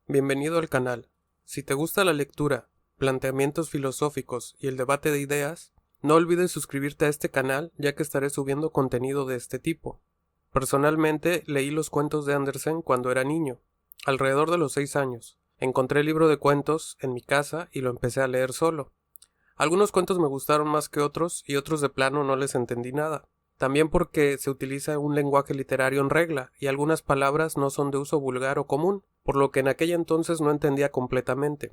Bienvenido al canal. Si te gusta la lectura, planteamientos filosóficos y el debate de ideas, no olvides suscribirte a este canal ya que estaré subiendo contenido de este tipo. Personalmente leí los cuentos de Andersen cuando era niño, alrededor de los 6 años. Encontré el libro de cuentos en mi casa y lo empecé a leer solo. Algunos cuentos me gustaron más que otros y otros de plano no les entendí nada. También porque se utiliza un lenguaje literario en regla y algunas palabras no son de uso vulgar o común, por lo que en aquella entonces no entendía completamente.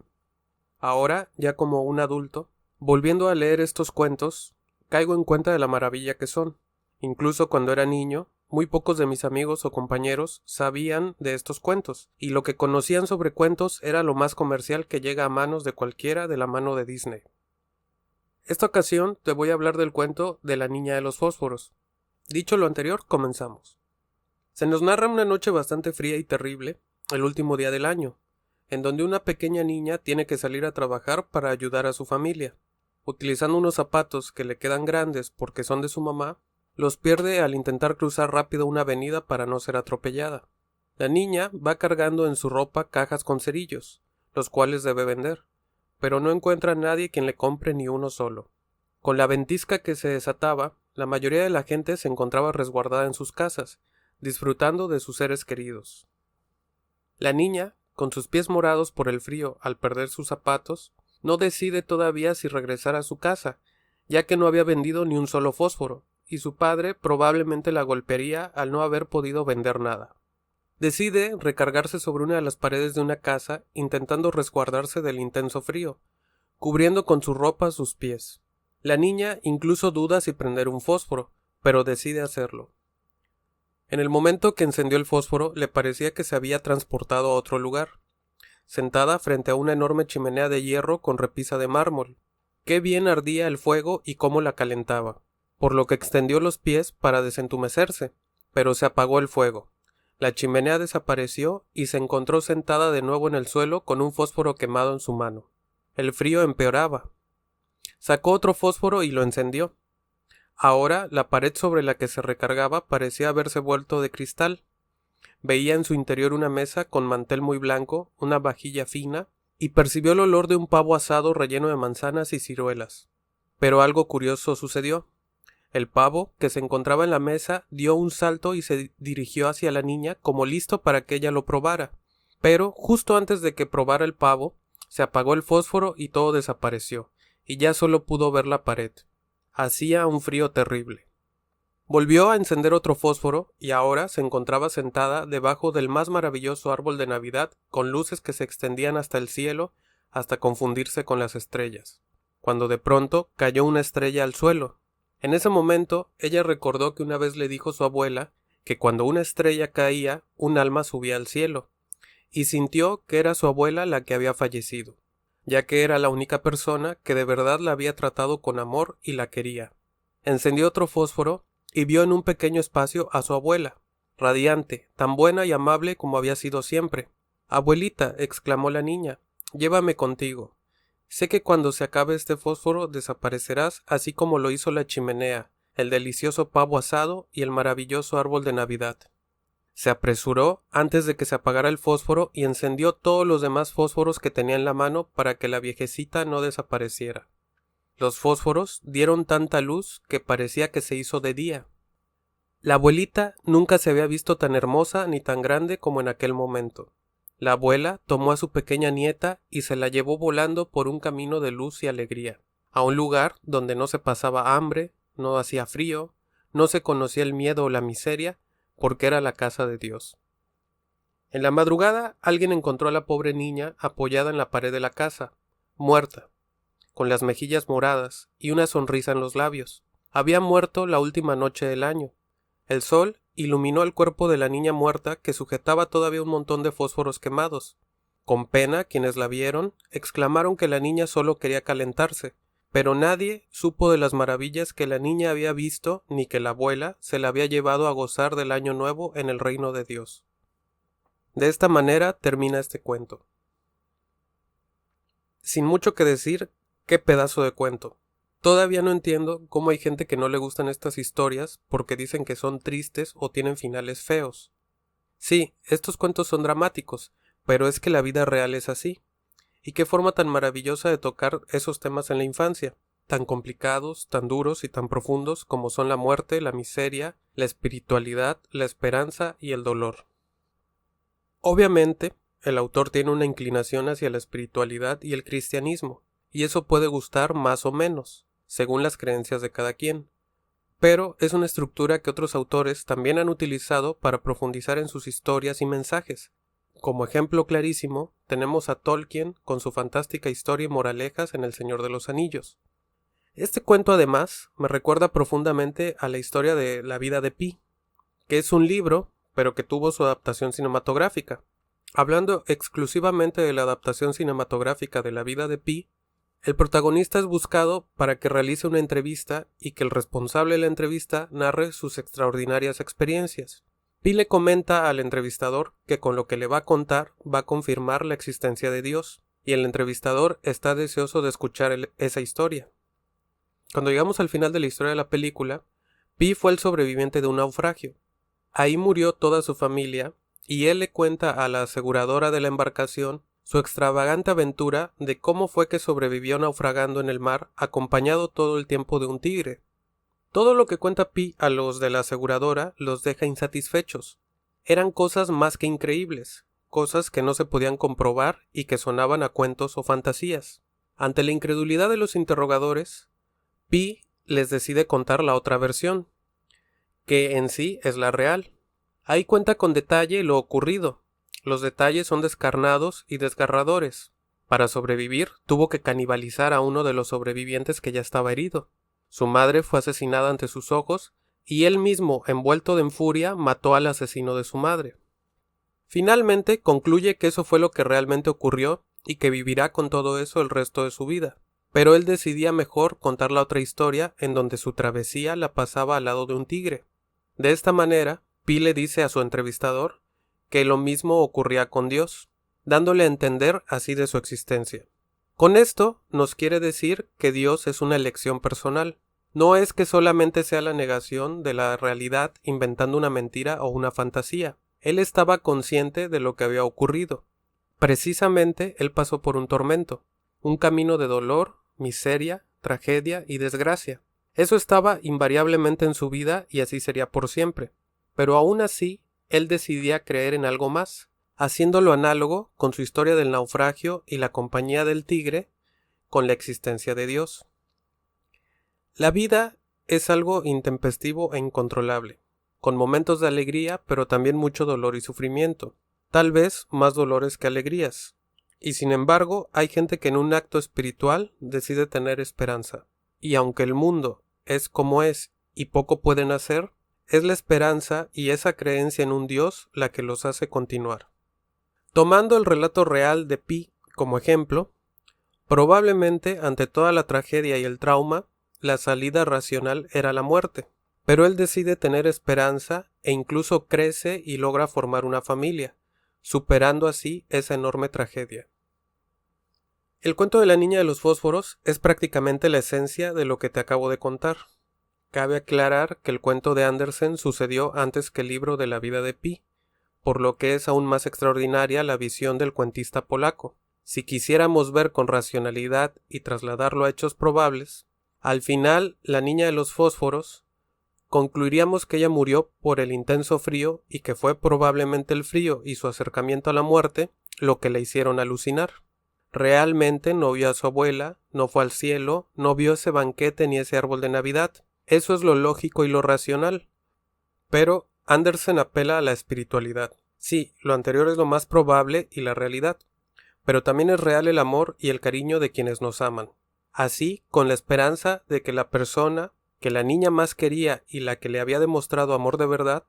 Ahora, ya como un adulto, volviendo a leer estos cuentos, caigo en cuenta de la maravilla que son. Incluso cuando era niño, muy pocos de mis amigos o compañeros sabían de estos cuentos, y lo que conocían sobre cuentos era lo más comercial que llega a manos de cualquiera de la mano de Disney. Esta ocasión te voy a hablar del cuento de la niña de los fósforos. Dicho lo anterior, comenzamos. Se nos narra una noche bastante fría y terrible, el último día del año, en donde una pequeña niña tiene que salir a trabajar para ayudar a su familia. Utilizando unos zapatos que le quedan grandes porque son de su mamá, los pierde al intentar cruzar rápido una avenida para no ser atropellada. La niña va cargando en su ropa cajas con cerillos, los cuales debe vender, pero no encuentra a nadie quien le compre ni uno solo. Con la ventisca que se desataba, la mayoría de la gente se encontraba resguardada en sus casas, disfrutando de sus seres queridos. La niña, con sus pies morados por el frío al perder sus zapatos, no decide todavía si regresar a su casa, ya que no había vendido ni un solo fósforo, y su padre probablemente la golpearía al no haber podido vender nada. Decide recargarse sobre una de las paredes de una casa, intentando resguardarse del intenso frío, cubriendo con su ropa sus pies. La niña incluso duda si prender un fósforo, pero decide hacerlo. En el momento que encendió el fósforo, le parecía que se había transportado a otro lugar, sentada frente a una enorme chimenea de hierro con repisa de mármol. Qué bien ardía el fuego y cómo la calentaba, por lo que extendió los pies para desentumecerse, pero se apagó el fuego. La chimenea desapareció y se encontró sentada de nuevo en el suelo con un fósforo quemado en su mano. El frío empeoraba. Sacó otro fósforo y lo encendió. Ahora la pared sobre la que se recargaba parecía haberse vuelto de cristal. Veía en su interior una mesa con mantel muy blanco, una vajilla fina, y percibió el olor de un pavo asado relleno de manzanas y ciruelas. Pero algo curioso sucedió. El pavo, que se encontraba en la mesa, dio un salto y se dirigió hacia la niña como listo para que ella lo probara. Pero, justo antes de que probara el pavo, se apagó el fósforo y todo desapareció, y ya solo pudo ver la pared. Hacía un frío terrible. Volvió a encender otro fósforo y ahora se encontraba sentada debajo del más maravilloso árbol de Navidad con luces que se extendían hasta el cielo hasta confundirse con las estrellas, cuando de pronto cayó una estrella al suelo. En ese momento ella recordó que una vez le dijo su abuela que cuando una estrella caía un alma subía al cielo, y sintió que era su abuela la que había fallecido, ya que era la única persona que de verdad la había tratado con amor y la quería. Encendió otro fósforo y vio en un pequeño espacio a su abuela, radiante, tan buena y amable como había sido siempre. «Abuelita», exclamó la niña, «llévame contigo. Sé que cuando se acabe este fósforo desaparecerás así como lo hizo la chimenea, el delicioso pavo asado y el maravilloso árbol de Navidad». Se apresuró antes de que se apagara el fósforo y encendió todos los demás fósforos que tenía en la mano para que la viejecita no desapareciera. Los fósforos dieron tanta luz que parecía que se hizo de día. La abuelita nunca se había visto tan hermosa ni tan grande como en aquel momento. La abuela tomó a su pequeña nieta y se la llevó volando por un camino de luz y alegría, a un lugar donde no se pasaba hambre, no hacía frío, no se conocía el miedo o la miseria, porque era la casa de Dios. En la madrugada alguien encontró a la pobre niña apoyada en la pared de la casa, muerta, con las mejillas moradas y una sonrisa en los labios. Había muerto la última noche del año. El sol iluminó el cuerpo de la niña muerta que sujetaba todavía un montón de fósforos quemados. Con pena, quienes la vieron, exclamaron que la niña solo quería calentarse, pero nadie supo de las maravillas que la niña había visto ni que la abuela se la había llevado a gozar del año nuevo en el reino de Dios. De esta manera termina este cuento. Sin mucho que decir, qué pedazo de cuento. Todavía no entiendo cómo hay gente que no le gustan estas historias porque dicen que son tristes o tienen finales feos. Sí, estos cuentos son dramáticos, pero es que la vida real es así. Y qué forma tan maravillosa de tocar esos temas en la infancia, tan complicados, tan duros y tan profundos como son la muerte, la miseria, la espiritualidad, la esperanza y el dolor. Obviamente, el autor tiene una inclinación hacia la espiritualidad y el cristianismo, y eso puede gustar más o menos, según las creencias de cada quien. Pero es una estructura que otros autores también han utilizado para profundizar en sus historias y mensajes. Como ejemplo clarísimo, tenemos a Tolkien con su fantástica historia y moralejas en El Señor de los Anillos. Este cuento además me recuerda profundamente a la historia de la vida de Pi, que es un libro, pero que tuvo su adaptación cinematográfica. Hablando exclusivamente de la adaptación cinematográfica de la vida de Pi, el protagonista es buscado para que realice una entrevista y que el responsable de la entrevista narre sus extraordinarias experiencias. Pi le comenta al entrevistador que con lo que le va a contar va a confirmar la existencia de Dios, y el entrevistador está deseoso de escuchar esa historia. Cuando llegamos al final de la historia de la película, Pi fue el sobreviviente de un naufragio. Ahí murió toda su familia, y él le cuenta a la aseguradora de la embarcación su extravagante aventura de cómo fue que sobrevivió naufragando en el mar acompañado todo el tiempo de un tigre. Todo lo que cuenta Pi a los de la aseguradora los deja insatisfechos. Eran cosas más que increíbles, cosas que no se podían comprobar y que sonaban a cuentos o fantasías. Ante la incredulidad de los interrogadores, Pi les decide contar la otra versión, que en sí es la real. Ahí cuenta con detalle lo ocurrido. Los detalles son descarnados y desgarradores. Para sobrevivir, tuvo que canibalizar a uno de los sobrevivientes que ya estaba herido. Su madre fue asesinada ante sus ojos, y él mismo, envuelto en furia, mató al asesino de su madre. Finalmente, concluye que eso fue lo que realmente ocurrió y que vivirá con todo eso el resto de su vida. Pero él decidía mejor contar la otra historia en donde su travesía la pasaba al lado de un tigre. De esta manera, Pi le dice a su entrevistador que lo mismo ocurría con Dios, dándole a entender así de su existencia. Con esto nos quiere decir que Dios es una elección personal. No es que solamente sea la negación de la realidad inventando una mentira o una fantasía. Él estaba consciente de lo que había ocurrido. Precisamente él pasó por un tormento, un camino de dolor, miseria, tragedia y desgracia. Eso estaba invariablemente en su vida y así sería por siempre. Pero aún así, él decidía creer en algo más, haciéndolo análogo con su historia del naufragio y la compañía del tigre con la existencia de Dios. La vida es algo intempestivo e incontrolable, con momentos de alegría, pero también mucho dolor y sufrimiento, tal vez más dolores que alegrías. Y sin embargo, hay gente que en un acto espiritual decide tener esperanza. Y aunque el mundo es como es y poco pueden hacer, es la esperanza y esa creencia en un Dios la que los hace continuar. Tomando el relato real de Pi como ejemplo, probablemente ante toda la tragedia y el trauma, la salida racional era la muerte, pero él decide tener esperanza e incluso crece y logra formar una familia, superando así esa enorme tragedia. El cuento de la niña de los fósforos es prácticamente la esencia de lo que te acabo de contar. Cabe aclarar que el cuento de Andersen sucedió antes que el libro de la vida de Pi, por lo que es aún más extraordinaria la visión del cuentista polaco. Si quisiéramos ver con racionalidad y trasladarlo a hechos probables, al final la niña de los fósforos concluiríamos que ella murió por el intenso frío y que fue probablemente el frío y su acercamiento a la muerte lo que le hicieron alucinar. Realmente no vio a su abuela, no fue al cielo, no vio ese banquete ni ese árbol de Navidad. Eso es lo lógico y lo racional. Pero Andersen apela a la espiritualidad. Sí, lo anterior es lo más probable y la realidad. Pero también es real el amor y el cariño de quienes nos aman. Así, con la esperanza de que la persona que la niña más quería y la que le había demostrado amor de verdad,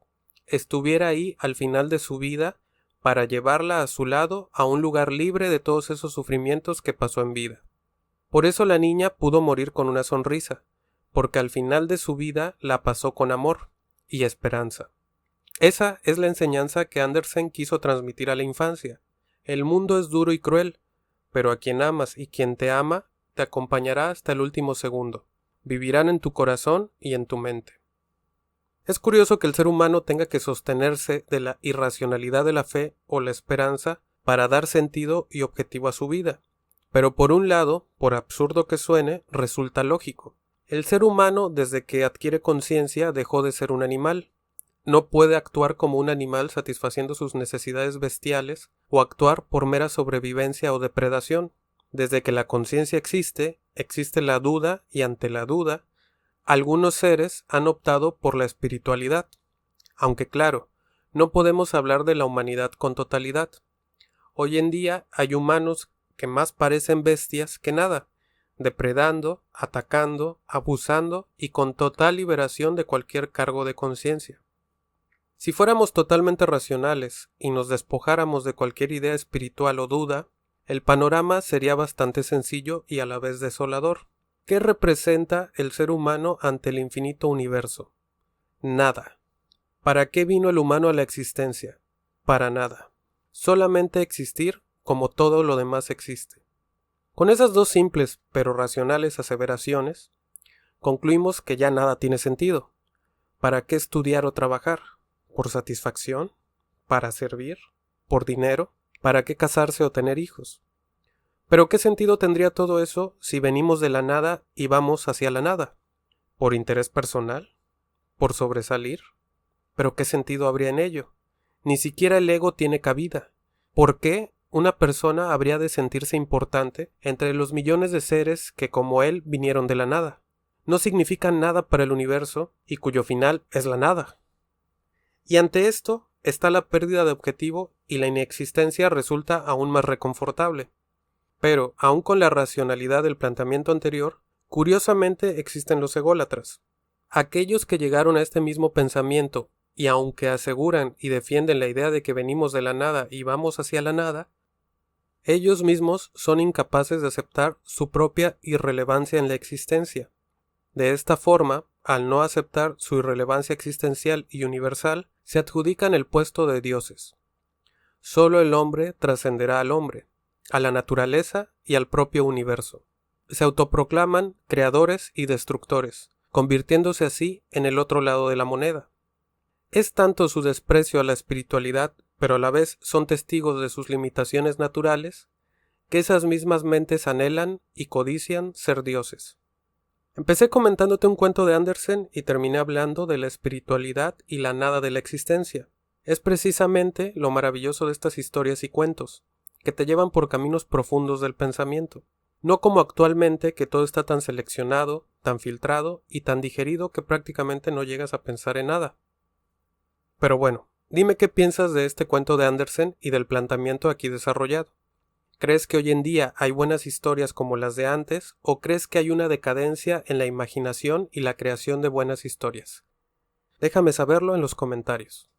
estuviera ahí al final de su vida para llevarla a su lado a un lugar libre de todos esos sufrimientos que pasó en vida. Por eso la niña pudo morir con una sonrisa, porque al final de su vida la pasó con amor y esperanza. Esa es la enseñanza que Andersen quiso transmitir a la infancia. El mundo es duro y cruel, pero a quien amas y quien te ama, te acompañará hasta el último segundo. Vivirán en tu corazón y en tu mente. Es curioso que el ser humano tenga que sostenerse de la irracionalidad de la fe o la esperanza para dar sentido y objetivo a su vida. Pero por un lado, por absurdo que suene, resulta lógico. El ser humano, desde que adquiere conciencia, dejó de ser un animal. No puede actuar como un animal satisfaciendo sus necesidades bestiales o actuar por mera sobrevivencia o depredación. Desde que la conciencia existe, existe la duda y ante la duda, algunos seres han optado por la espiritualidad. Aunque claro, no podemos hablar de la humanidad con totalidad. Hoy en día hay humanos que más parecen bestias que nada, depredando, atacando, abusando y con total liberación de cualquier cargo de conciencia. Si fuéramos totalmente racionales y nos despojáramos de cualquier idea espiritual o duda, el panorama sería bastante sencillo y a la vez desolador. ¿Qué representa el ser humano ante el infinito universo? Nada. ¿Para qué vino el humano a la existencia? Para nada. Solamente existir como todo lo demás existe. Con esas dos simples pero racionales aseveraciones, concluimos que ya nada tiene sentido. ¿Para qué estudiar o trabajar? ¿Por satisfacción? ¿Para servir? ¿Por dinero? ¿Para qué casarse o tener hijos? Pero ¿qué sentido tendría todo eso si venimos de la nada y vamos hacia la nada? ¿Por interés personal? ¿Por sobresalir? ¿Pero qué sentido habría en ello? Ni siquiera el ego tiene cabida. ¿Por qué una persona habría de sentirse importante entre los millones de seres que como él vinieron de la nada? No significan nada para el universo y cuyo final es la nada. Y ante esto está la pérdida de objetivo y la inexistencia resulta aún más reconfortable. Pero, aun con la racionalidad del planteamiento anterior, curiosamente existen los ególatras. Aquellos que llegaron a este mismo pensamiento y aunque aseguran y defienden la idea de que venimos de la nada y vamos hacia la nada, ellos mismos son incapaces de aceptar su propia irrelevancia en la existencia. De esta forma, al no aceptar su irrelevancia existencial y universal, se adjudican el puesto de dioses. Solo el hombre trascenderá al hombre, a la naturaleza y al propio universo. Se autoproclaman creadores y destructores, convirtiéndose así en el otro lado de la moneda. Es tanto su desprecio a la espiritualidad, pero a la vez son testigos de sus limitaciones naturales, que esas mismas mentes anhelan y codician ser dioses. Empecé comentándote un cuento de Andersen y terminé hablando de la espiritualidad y la nada de la existencia. Es precisamente lo maravilloso de estas historias y cuentos, que te llevan por caminos profundos del pensamiento. No como actualmente, que todo está tan seleccionado, tan filtrado y tan digerido que prácticamente no llegas a pensar en nada. Pero bueno, dime qué piensas de este cuento de Andersen y del planteamiento aquí desarrollado. ¿Crees que hoy en día hay buenas historias como las de antes o crees que hay una decadencia en la imaginación y la creación de buenas historias? Déjame saberlo en los comentarios.